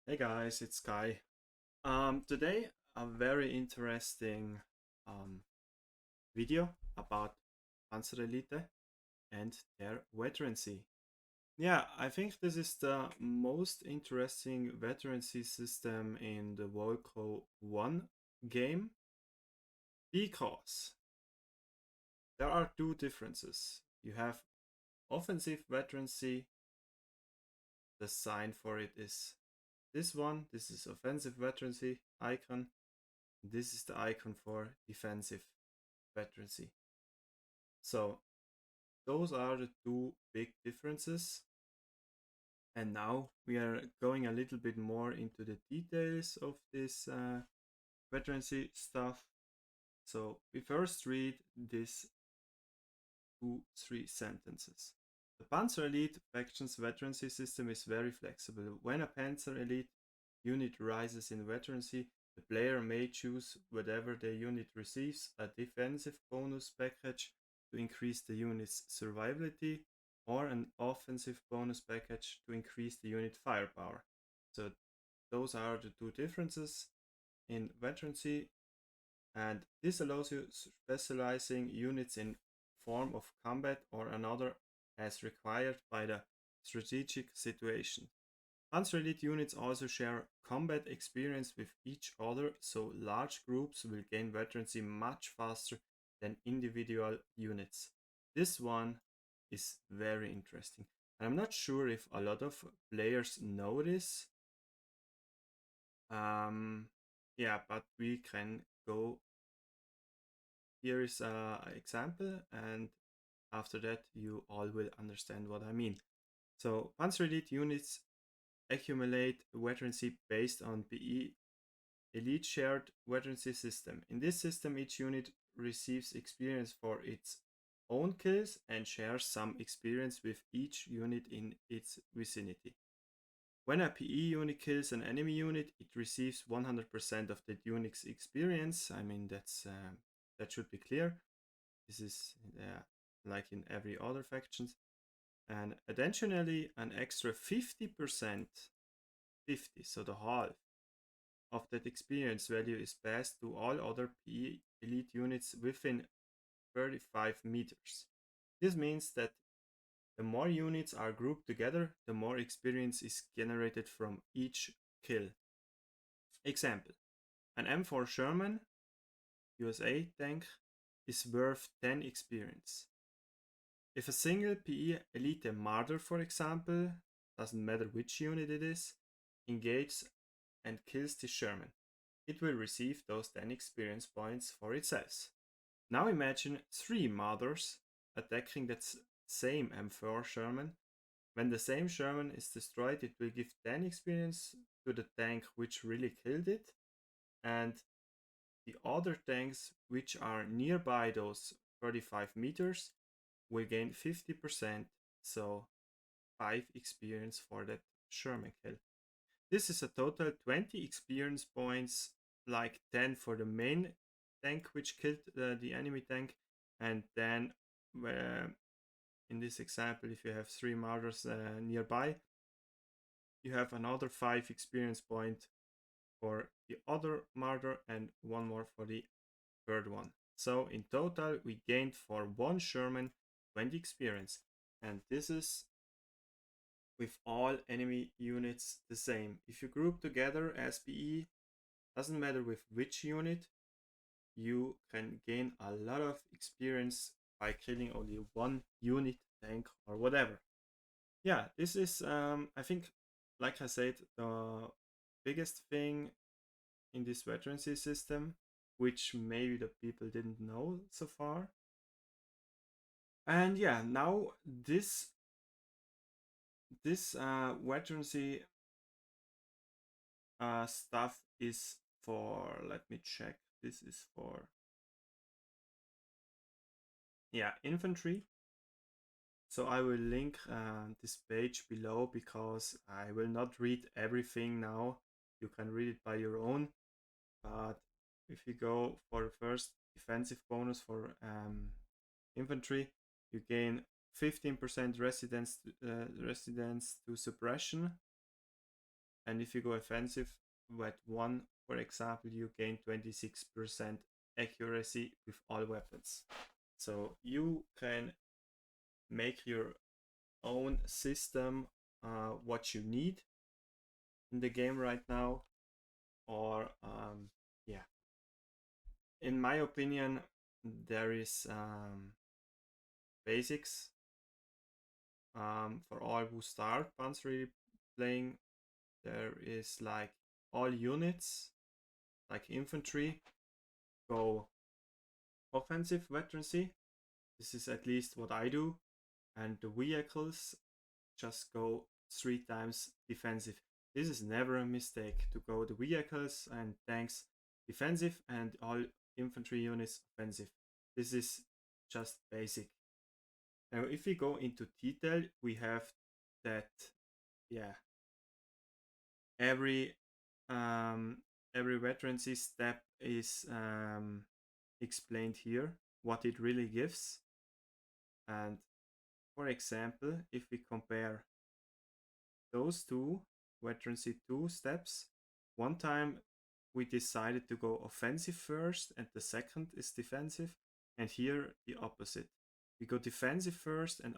Hey guys, it's Kai. Today a very interesting um, video about PanzerElite and their veterancy. Yeah, I think this is the most interesting veterancy system in the Volco 1 game because there are two differences. You have offensive veterancy, the sign for it is this one. This is offensive veterancy icon. This is the icon for defensive veterancy. So those are the two big differences. And now we are going a little bit more into the details of this veterancy stuff. So we first read these 3 sentences. The PanzerElite faction's veterancy system is very flexible. When a PanzerElite unit rises in veterancy, the player may choose whatever the unit receives, a defensive bonus package to increase the unit's survivability, or an offensive bonus package to increase the unit firepower. So those are the two differences in veterancy, and this allows you specializing units in form of combat or another as required by the strategic situation. Panzer-Elite units also share combat experience with each other, so large groups will gain veterancy much faster than individual units. This one is very interesting. I'm not sure if a lot of players know this. Yeah, but we can go. Here is an example, and after that you all will understand what I mean. So Panzer-Elite units accumulate veterancy based on PE Elite shared veterancy system. In this system, each unit receives experience for its own kills and shares some experience with each unit in its vicinity. When a PE unit kills an enemy unit, it receives 100% of that unit's experience. I mean, that should be clear. This is like in every other factions. And additionally, an extra 50%, 50, so the half of that experience value is passed to all other PE elite units within 35 meters. This means that the more units are grouped together, the more experience is generated from each kill. Example: an M4 Sherman USA tank is worth 10 experience. If a single PE Elite Marder, for example, doesn't matter which unit it is, engages and kills the Sherman, it will receive those 10 experience points for itself. Now imagine 3 Marders attacking that same M4 Sherman. When the same Sherman is destroyed, it will give 10 experience to the tank which really killed it, and the other tanks which are nearby those 35 meters will gain 50%, so 5 experience for that Sherman kill. This is a total 20 experience points, like 10 for the main tank which killed the enemy tank, and then in this example, if you have 3 martyrs nearby, you have another 5 experience point for the other martyr and 1 more for the third one. So in total we gained for 1 Sherman 20 experience, and this is with all enemy units the same. If you group together as PE, doesn't matter with which unit, you can gain a lot of experience by killing only 1 unit, tank, or whatever. Yeah, this is, I think, like I said, the biggest thing in this veterancy system, which maybe the people didn't know so far. And yeah, now this veterancy stuff is for, let me check, this is for, yeah, infantry. So I will link this page below because I will not read everything now. You can read it by your own. But if you go for the first defensive bonus for infantry, you gain 15% residence to suppression, And if you go offensive with 1, for example, you gain 26% accuracy with all weapons. So you can make your own system what you need in the game right now, or yeah, in my opinion, there is basics for all who start PanzerElite playing. There is like all units, like infantry, go offensive veterancy. This is at least what I do. And the vehicles just go 3 times defensive. This is never a mistake to go the vehicles and tanks defensive and all infantry units offensive. This is just basic. Now if we go into detail, we have that, yeah, every veterancy step is explained here, what it really gives. And for example, if we compare those two veterancy 2 steps, one time we decided to go offensive first and the second is defensive, and here the opposite. We go defensive first and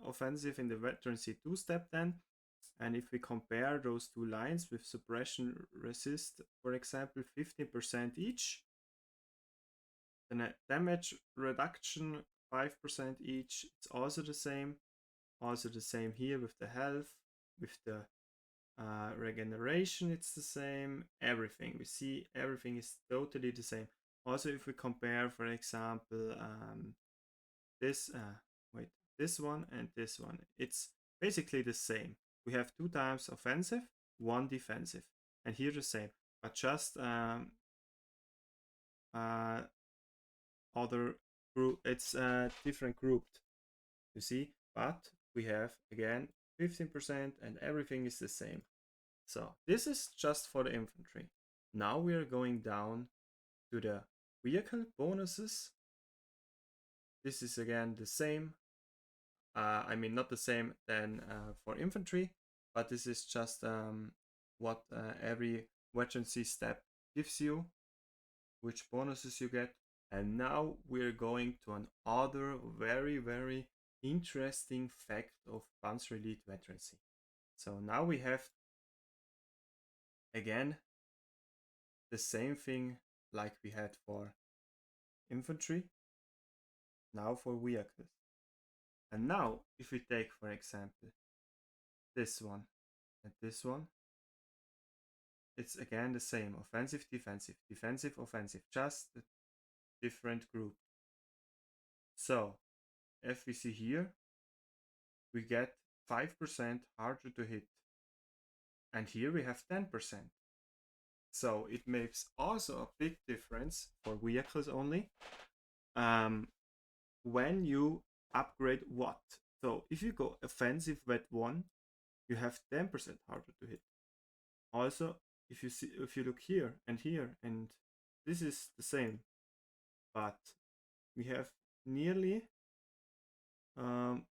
offensive in the veterancy 2 step then. And if we compare those two lines with suppression resist, for example, 15% each, then a damage reduction 5% each, it's also the same. Also the same here with the health, with the regeneration, it's the same. Everything we see, everything is totally the same. Also, if we compare, for example, this one and this one, it's basically the same. We have 2 times offensive, 1 defensive, and here the same, but just other group. It's different grouped, you see. But we have again 15% and everything is the same. So this is just for the infantry. Now we are going down to the vehicle bonuses. This is again the same. I mean, not the same than for infantry, but this is just what every veterancy step gives you, which bonuses you get. And now we're going to another very, very interesting fact of PanzerElite veterancy. So now we have again the same thing like we had for infantry, now for vehicles. And now if we take, for example, this one and this one, it's again the same: offensive, defensive, defensive, offensive, just a different group. So if we see here, we get 5% harder to hit, and here we have 10%. So it makes also a big difference for vehicles only when you upgrade what. So if you go offensive vet 1, you have 10% harder to hit. Also, if you look here, and this is the same, but we have nearly 1,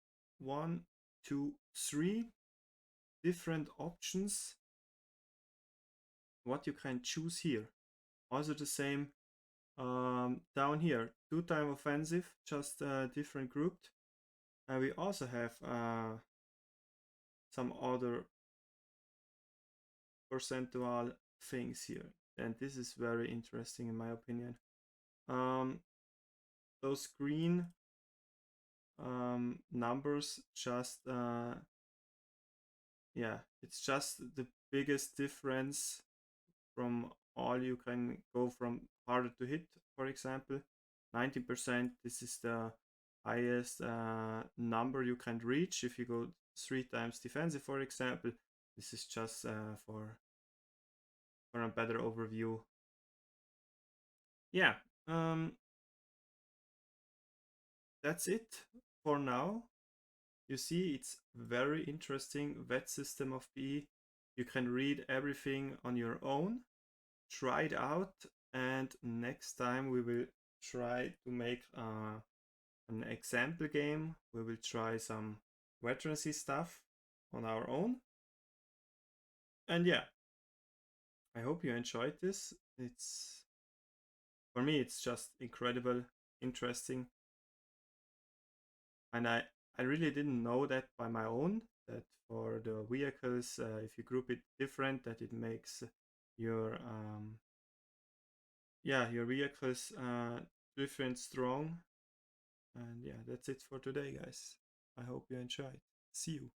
2, 3 different options what you can choose here. Also the same down here, 2 time offensive, just different grouped. And we also have some other percentual things here, and this is very interesting in my opinion. Those green numbers just yeah, it's just the biggest difference from all. You can go from harder to hit, for example, 90%. This is the highest number you can reach if you go 3 times defensive, for example. This is just for a better overview. Yeah, that's it for now. You see, it's very interesting vet system of PE. You can read everything on your own, try it out, and next time we will try to make an example game. We will try some veterancy stuff on our own. And yeah, I hope you enjoyed this. It's For me, it's just incredible, interesting, and I really didn't know that by my own. That for the vehicles, if you group it different, that it makes your your vehicles different strong. And yeah, that's it for today, guys. I hope you enjoyed. See you.